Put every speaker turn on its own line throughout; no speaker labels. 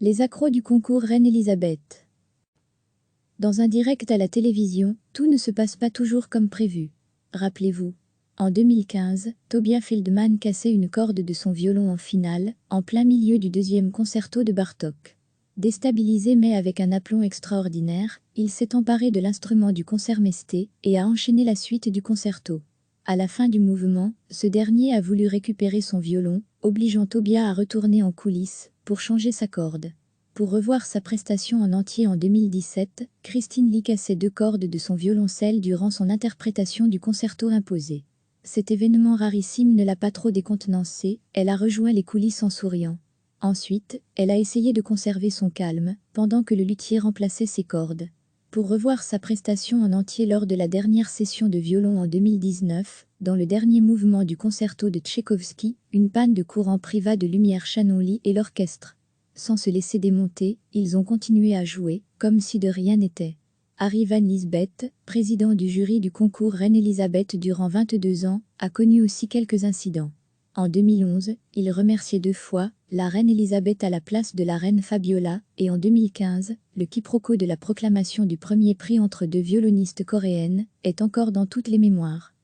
Les accros du concours Reine Elisabeth. Dans un direct à la télévision, tout ne se passe pas toujours comme prévu. Rappelez-vous. En 2015, Tobias Feldman cassait une corde de son violon en finale, en plein milieu du deuxième concerto de Bartók. Déstabilisé mais avec un aplomb extraordinaire, il s'est emparé de l'instrument du concertmesté et a enchaîné la suite du concerto. À la fin du mouvement, ce dernier a voulu récupérer son violon, obligeant Tobias à retourner en coulisses pour changer sa corde. Pour revoir sa prestation en entier en 2017, Christine Lee cassait 2 cordes de son violoncelle durant son interprétation du concerto imposé. Cet événement rarissime ne l'a pas trop décontenancée, elle a rejoint les coulisses en souriant. Ensuite, elle a essayé de conserver son calme, pendant que le luthier remplaçait ses cordes. Pour revoir sa prestation en entier lors de la dernière session de violon en 2019, dans le dernier mouvement du concerto de Tchaïkovski, une panne de courant priva de lumière Shannon Lee et l'orchestre. Sans se laisser démonter, ils ont continué à jouer, comme si de rien n'était. Harry Van Lisbeth, président du jury du concours Reine Elisabeth durant 22 ans, a connu aussi quelques incidents. En 2011, il remerciait 2 fois la reine Elisabeth à la place de la reine Fabiola, et en 2015, le quiproquo de la proclamation du premier prix entre 2 violonistes coréennes est encore dans toutes les mémoires.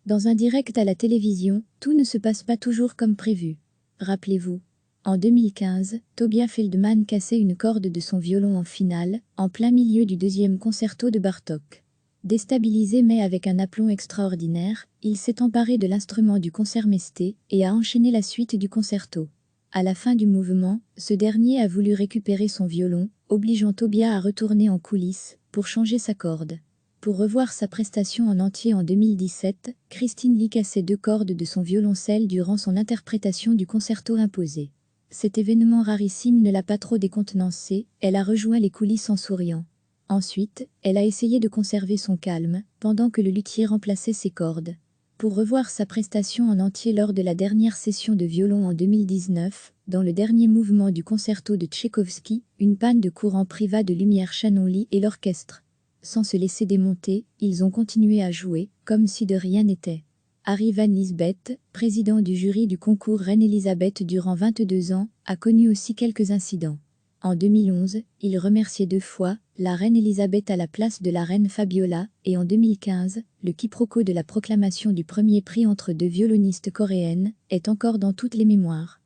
Dans un direct à la télévision, tout ne se passe pas toujours comme prévu. Rappelez-vous. En 2015, Tobias Feldman cassait une corde de son violon en finale, en plein milieu du deuxième concerto de Bartók. Déstabilisé mais avec un aplomb extraordinaire, il s'est emparé de l'instrument du concertmesté et a enchaîné la suite du concerto. À la fin du mouvement, ce dernier a voulu récupérer son violon, obligeant Tobias à retourner en coulisses pour changer sa corde. Pour revoir sa prestation en entier en 2017, Christine Lee cassait 2 cordes de son violoncelle durant son interprétation du concerto imposé. Cet événement rarissime ne l'a pas trop décontenancée, elle a rejoint les coulisses en souriant. Ensuite, elle a essayé de conserver son calme, pendant que le luthier remplaçait ses cordes. Pour revoir sa prestation en entier lors de la dernière session de violon en 2019, dans le dernier mouvement du concerto de Tchaïkovski, une panne de courant priva de lumière Shannon Lee et l'orchestre. Sans se laisser démonter, ils ont continué à jouer, comme si de rien n'était. Harry Van Lisbeth, président du jury du concours Reine Elisabeth durant 22 ans, a connu aussi quelques incidents. En 2011, il remerciait 2 fois la reine Elisabeth à la place de la reine Fabiola, et en 2015, le quiproquo de la proclamation du premier prix entre 2 violonistes coréennes est encore dans toutes les mémoires.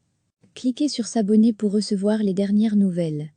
Cliquez sur s'abonner pour recevoir les dernières nouvelles.